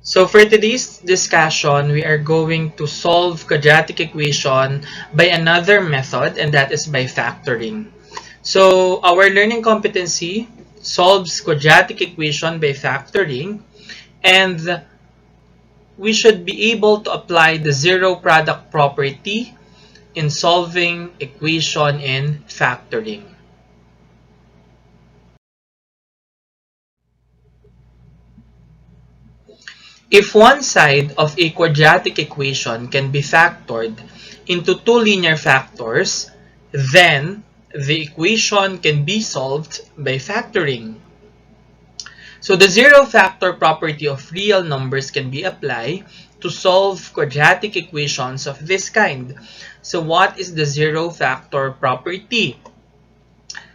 So for today's discussion, we are going to solve quadratic equation by another method, and that is by factoring. So our learning competency solves quadratic equation by factoring, and we should be able to apply the zero product property in solving equation in factoring. If one side of a quadratic equation can be factored into two linear factors, then the equation can be solved by factoring. So the zero factor property of real numbers can be applied to solve quadratic equations of this kind. So what is the zero factor property?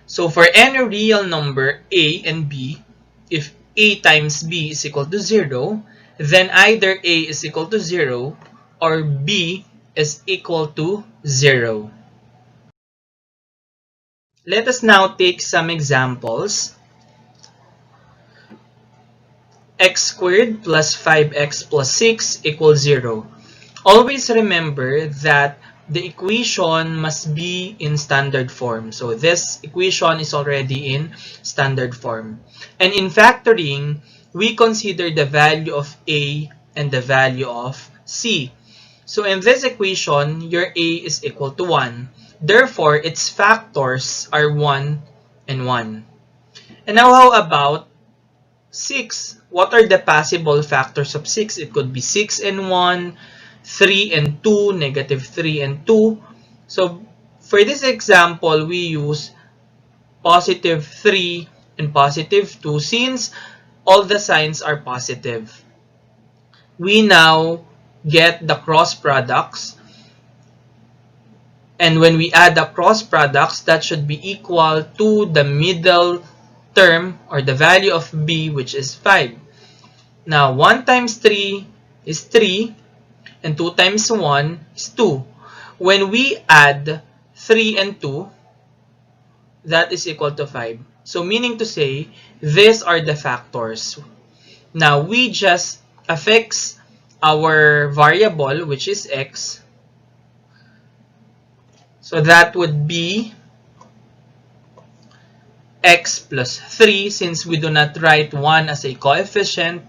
So for any real number a and b, if a times b is equal to 0, then either a is equal to 0 or b is equal to 0. Let us now take some examples. X squared plus 5x plus 6 equals 0. Always remember that the equation must be in standard form. So this equation is already in standard form. And in factoring, we consider the value of a and the value of c. So in this equation, your a is equal to 1. Therefore, its factors are 1 and 1. And now how about 6? What are the possible factors of 6? It could be 6 and 1, 3 and 2, negative 3 and 2. So for this example, we use positive 3 and positive 2 since all the signs are positive. We now get the cross products. And when we add the cross products, that should be equal to the middle term or the value of b, which is 5. Now 1 times 3 is 3 and 2 times 1 is 2. When we add 3 and 2, that is equal to 5. So meaning to say, these are the factors. Now we just affix our variable, which is x. So that would be x plus 3 since we do not write 1 as a coefficient,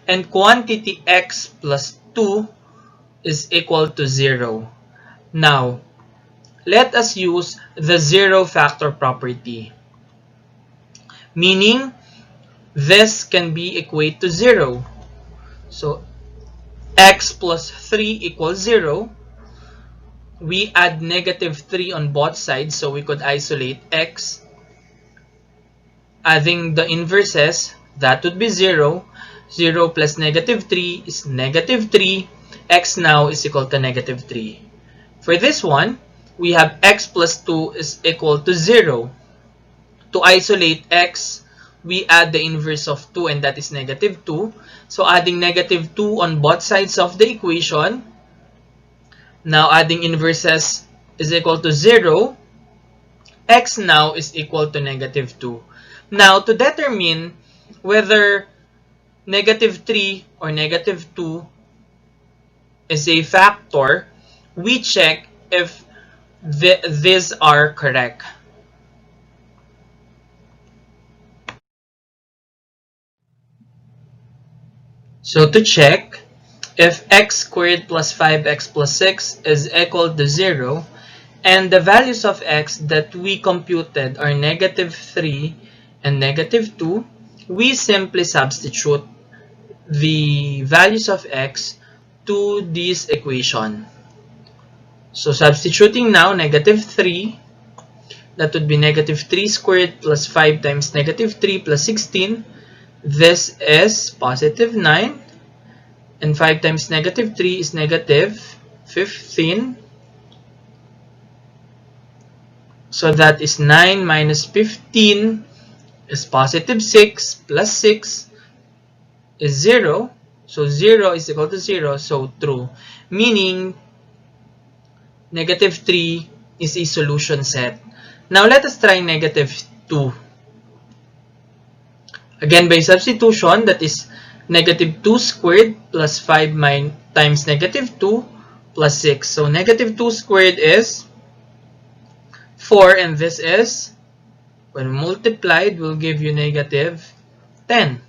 and quantity x plus 2 is equal to 0. Now, let us use the zero factor property, meaning this can be equate to 0. So, x plus 3 equals 0. We add negative 3 on both sides, so we could isolate x. Adding the inverses, that would be 0. 0 plus negative 3 is negative 3. X now is equal to negative 3. For this one, we have x plus 2 is equal to 0. To isolate x, we add the inverse of 2, and that is negative 2. So adding negative 2 on both sides of the equation. Now adding inverses is equal to 0. X now is equal to negative 2. Now to determine whether negative 3 or negative 2 is a factor, we check if these are correct. So to check if x squared plus 5x plus 6 is equal to 0, and the values of x that we computed are negative 3 and negative 2, we simply substitute the values of x to this equation. So substituting now negative 3, that would be negative 3 squared plus 5 times negative 3 plus 16. This is positive 9. And 5 times negative 3 is negative 15. So that is 9 minus 15 is positive 6 plus 6 is 0. So 0 is equal to 0. So true. Meaning negative 3 is a solution set. Now let us try negative 2. Again by substitution, that is Negative 2 squared plus 5 times negative 2 plus 6. So negative 2 squared is 4, and this is, when multiplied, will give you negative 10.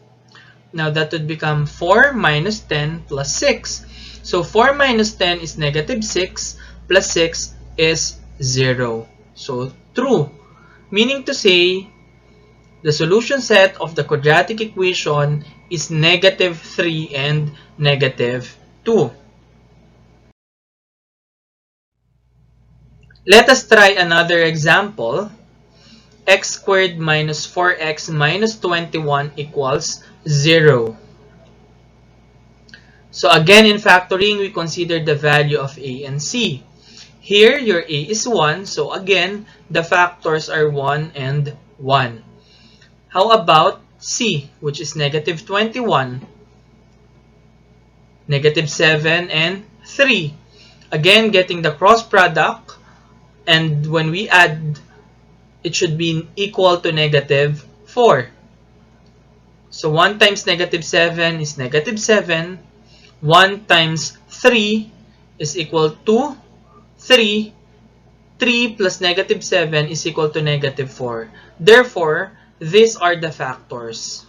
Now that would become 4 minus 10 plus 6. So 4 minus 10 is negative 6 plus 6 is 0. So true. Meaning to say, the solution set of the quadratic equation is negative 3 and negative 2. Let us try another example. X squared minus 4x minus 21 equals 0. So again, in factoring, we consider the value of a and c. Here, your a is 1, so again, the factors are 1 and 1. How about c, which is negative 21, negative 7, and 3? Again, getting the cross product, and when we add, it should be equal to negative 4. So 1 times negative 7 is negative 7. 1 times 3 is equal to 3. 3 plus negative 7 is equal to negative 4. Therefore, these are the factors.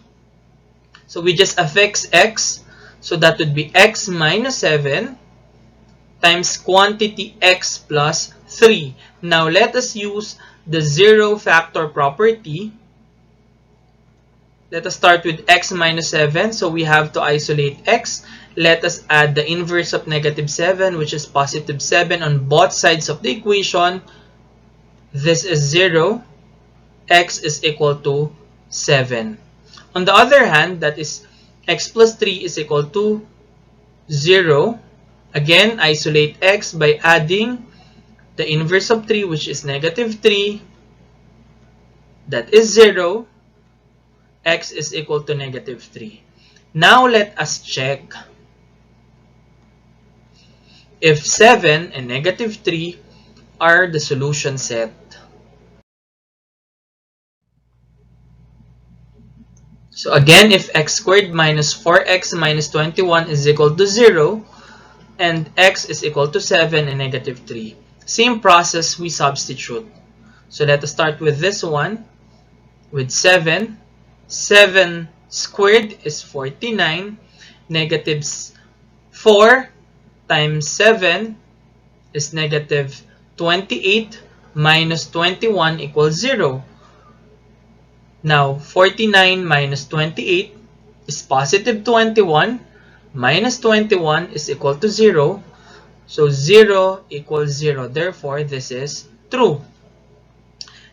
So we just affix x. So that would be x minus 7 times quantity x plus 3. Now let us use the zero factor property. Let us start with x minus 7. So we have to isolate x. Let us add the inverse of negative 7, which is positive 7 on both sides of the equation. This is 0. X is equal to 7. On the other hand, that is x plus 3 is equal to 0. Again, isolate x by adding the inverse of 3, which is negative 3. That is 0. X is equal to negative 3. Now let us check if 7 and negative 3 are the solution set. So again, if x squared minus 4x minus 21 is equal to 0, and x is equal to 7 and negative 3, same process, we substitute. So let us start with this one, with 7. 7 squared is 49. Negative 4 times 7 is negative 28 minus 21 equals 0. Now, 49 minus 28 is positive 21. Minus 21 is equal to 0. So, 0 equals 0. Therefore, this is true.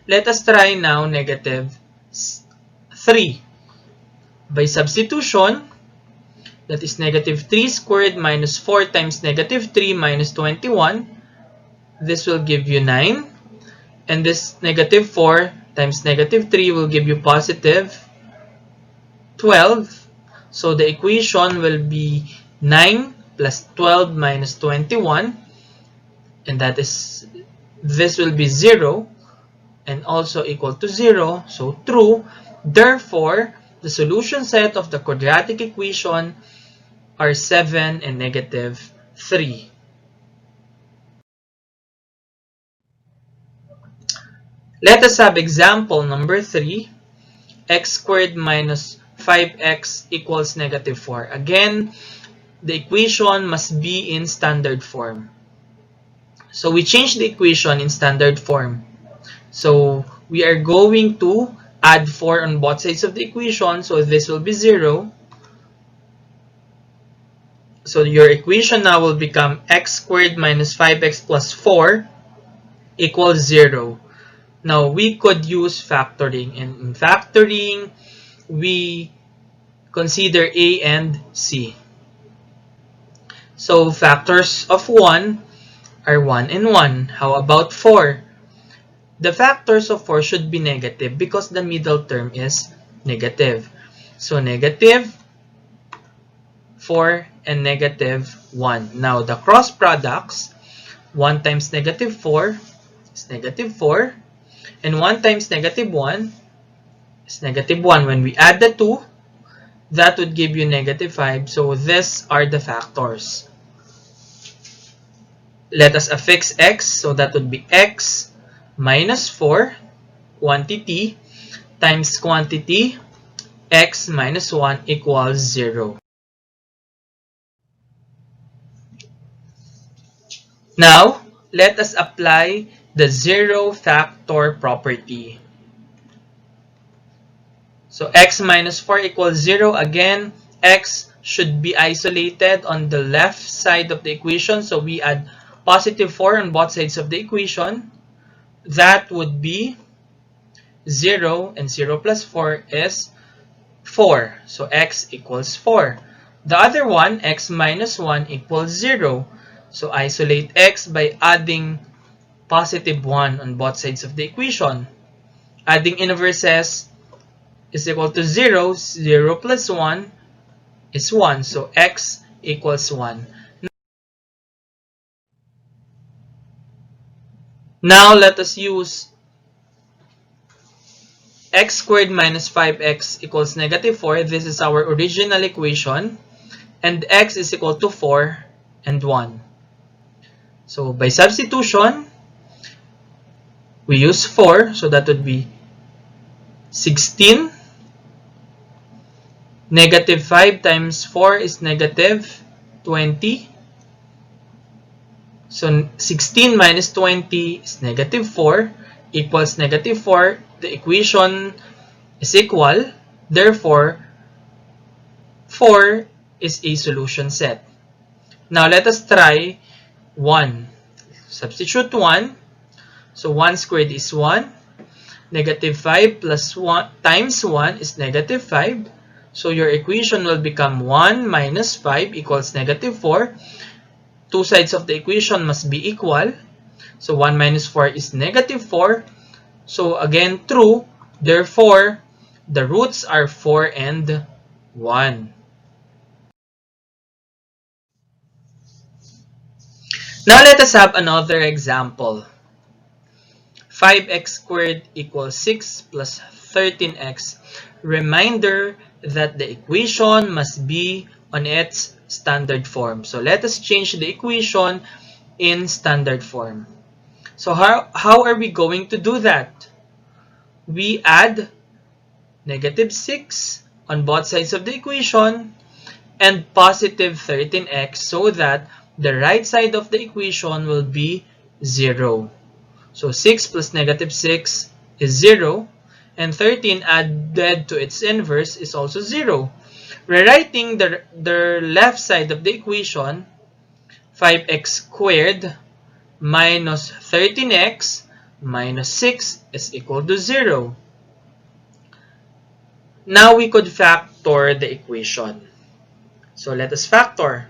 Let us try now negative 3. By substitution, that is negative 3 squared minus 4 times negative 3 minus 21. This will give you 9. And this negative 4 times negative 3 will give you positive 12. So the equation will be 9 plus 12 minus 21. And that is, this will be 0 and also equal to 0. So true. Therefore, the solution set of the quadratic equation are 7 and negative 3. Let us have example number 3. X squared minus 5x equals negative 4. Again, the equation must be in standard form. So we change the equation in standard form. So we are going to add 4 on both sides of the equation. So this will be 0. So your equation now will become x squared minus 5x plus 4 equals 0. Now, we could use factoring. And in factoring, we consider a and c. So, factors of 1 are 1 and 1. How about 4? The factors of 4 should be negative because the middle term is negative. So, negative 4 and negative 1. Now, the cross products, 1 times negative 4 is negative 4. And 1 times negative 1 is negative 1. When we add the 2, that would give you negative 5. So these are the factors. Let us affix x, so that would be x minus 4 quantity times quantity x minus 1 equals 0. Now, let us apply the zero factor property. So x minus 4 equals 0. Again, x should be isolated on the left side of the equation. So we add positive 4 on both sides of the equation. That would be 0, and 0 plus 4 is 4. So x equals 4. The other one, x minus 1 equals 0. So isolate x by adding positive 1 on both sides of the equation. Adding inverses is equal to 0. 0 plus 1 is 1. So x equals 1. Now let us use x squared minus 5x equals negative 4. This is our original equation. And x is equal to 4 and 1. So by substitution, we use 4. So that would be 16. Negative 5 times 4 is negative 20. So 16 minus 20 is negative 4 equals negative 4. The equation is equal. Therefore, 4 is a solution set. Now let us try 1. Substitute 1. So 1 squared is 1. Negative 5 plus 1 times 1 is negative 5. So your equation will become 1 minus 5 equals negative 4. Two sides of the equation must be equal. So 1 minus 4 is negative 4. So again, true. Therefore, the roots are 4 and 1. Now let us have another example. 5x squared equals 6 plus 13x. Reminder that the equation must be on its standard form. So let us change the equation in standard form. So how are we going to do that? We add negative 6 on both sides of the equation and positive 13x so that the right side of the equation will be 0. So 6 plus negative 6 is 0, and 13 added to its inverse is also 0. Rewriting the left side of the equation, 5x squared minus 13x minus 6 is equal to 0. Now we could factor the equation. So let us factor.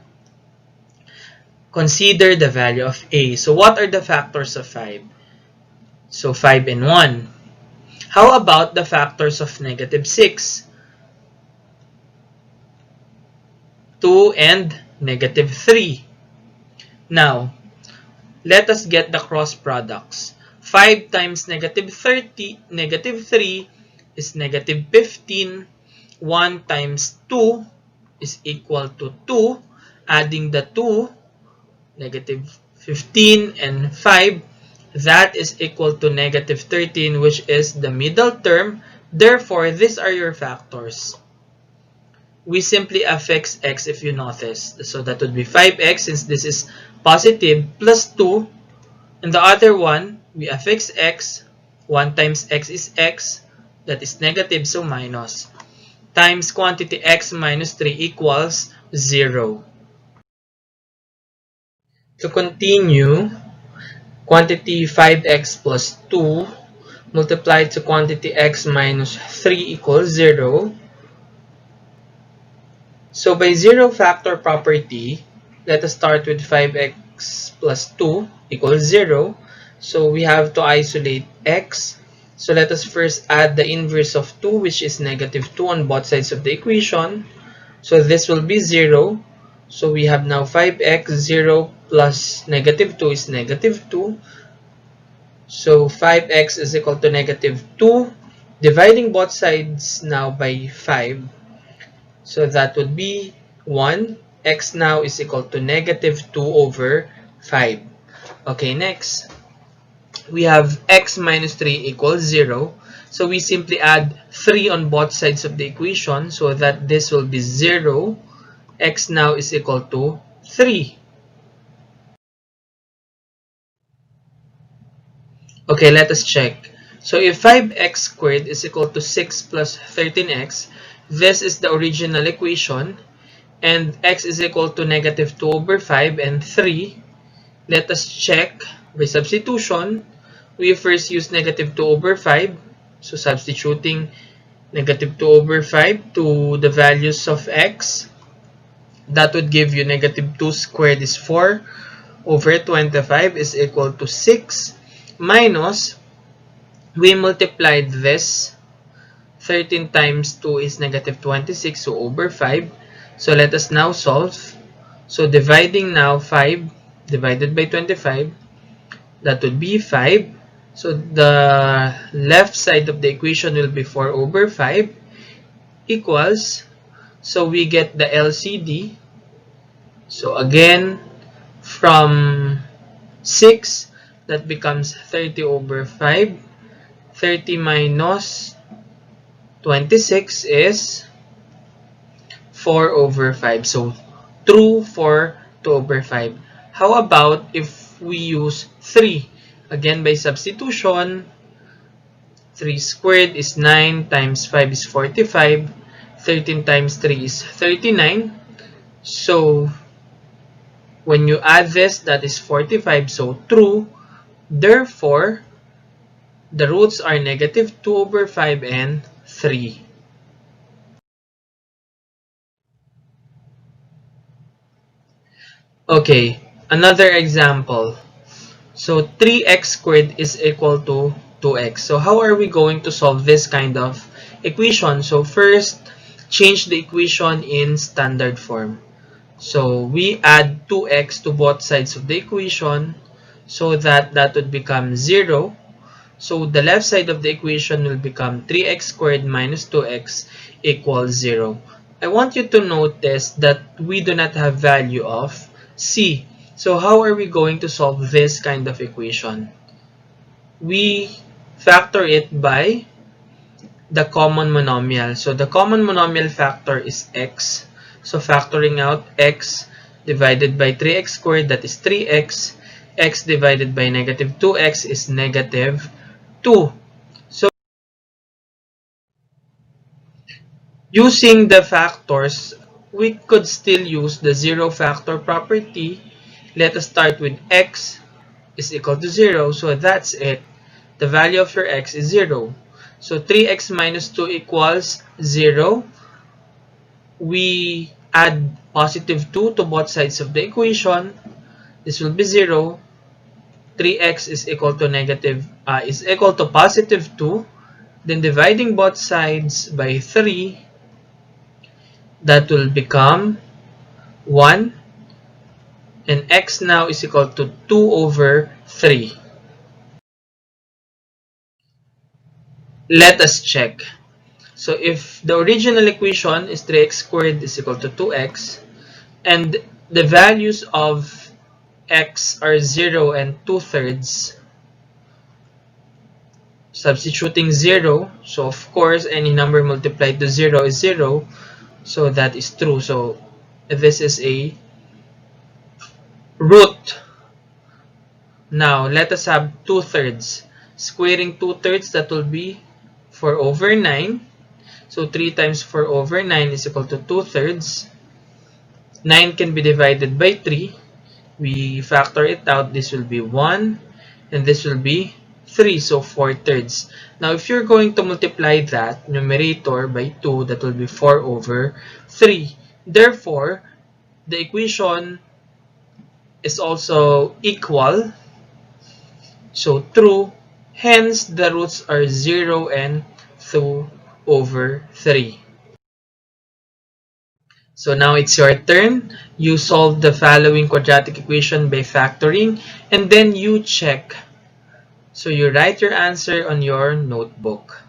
Consider the value of a. So what are the factors of 5? So 5 and 1. How about the factors of negative 6? 2 and negative 3. Now, let us get the cross products. 5 times negative 3 is negative 15. 1 times 2 is equal to 2. Adding the 2, negative 15 and 5, that is equal to negative 13, which is the middle term. Therefore, these are your factors. We simply affix x if you notice. So that would be 5x since this is positive plus 2. And the other one, we affix x. 1 times x is x. That is negative, so minus. Times quantity x minus 3 equals 0. To continue, quantity 5x plus 2 multiplied to quantity x minus 3 equals 0. So by zero factor property, let us start with 5x plus 2 equals 0. So we have to isolate x. So let us first add the inverse of 2, which is negative 2 on both sides of the equation. So this will be 0. So we have now 5x, 0 plus negative 2 is negative 2. So 5x is equal to negative 2. Dividing both sides now by 5. So that would be 1. X now is equal to negative 2 over 5. Okay, next. We have x minus 3 equals 0. So we simply add 3 on both sides of the equation so that this will be 0. X now is equal to 3. Okay, let us check. So if 5x squared is equal to 6 plus 13x, this is the original equation, and x is equal to negative 2 over 5 and 3. Let us check by substitution. We first use negative 2 over 5. So substituting negative 2 over 5 to the values of x, that would give you negative 2 squared is 4 over 25 is equal to 6 minus, we multiplied this, 13 times 2 is negative 26, so over 5. So let us now solve. So dividing now 5 divided by 25, that would be 5. So the left side of the equation will be 4 over 5 equals, so we get the LCD. So again, from 6, that becomes 30 over 5. 30 minus 26 is 4 over 5. So true for 2 over 5. How about if we use 3? Again, by substitution, 3 squared is 9 times 5 is 45. 13 times 3 is 39. So when you add this, that is 45. So true. Therefore, the roots are negative 2 over 5 and 3. Okay, another example. So 3x squared is equal to 2x. So how are we going to solve this kind of equation? So first, change the equation in standard form. So we add 2x to both sides of the equation so that that would become 0. So the left side of the equation will become 3x squared minus 2x equals 0. I want you to notice that we do not have value of c. So how are we going to solve this kind of equation? We factor it by the common monomial. So the common monomial factor is x. So factoring out x divided by 3x squared, that is 3x. X divided by negative 2x is negative 2. So using the factors, we could still use the zero factor property. Let us start with x is equal to 0. So that's it. The value of your x is 0. So 3x minus 2 equals 0. We add positive 2 to both sides of the equation. This will be 0. 3x is equal to positive 2. Then dividing both sides by 3, that will become 1. And x now is equal to 2 over 3. Let us check. So if the original equation is 3x squared is equal to 2x, and the values of x are 0 and 2/3, substituting 0, so of course any number multiplied to 0 is 0, so that is true. So this is a root. Now let us have 2/3. Squaring 2/3, that will be 4 over 9. So 3 times 4 over 9 is equal to 2/3. 9 can be divided by 3. We factor it out. This will be 1 and this will be 3. So 4/3. Now if you're going to multiply that numerator by 2, that will be 4 over 3. Therefore, the equation is also equal. So true. Hence, the roots are 0 and 2 over 3. So now it's your turn. You solve the following quadratic equation by factoring, and then you check. So you write your answer on your notebook.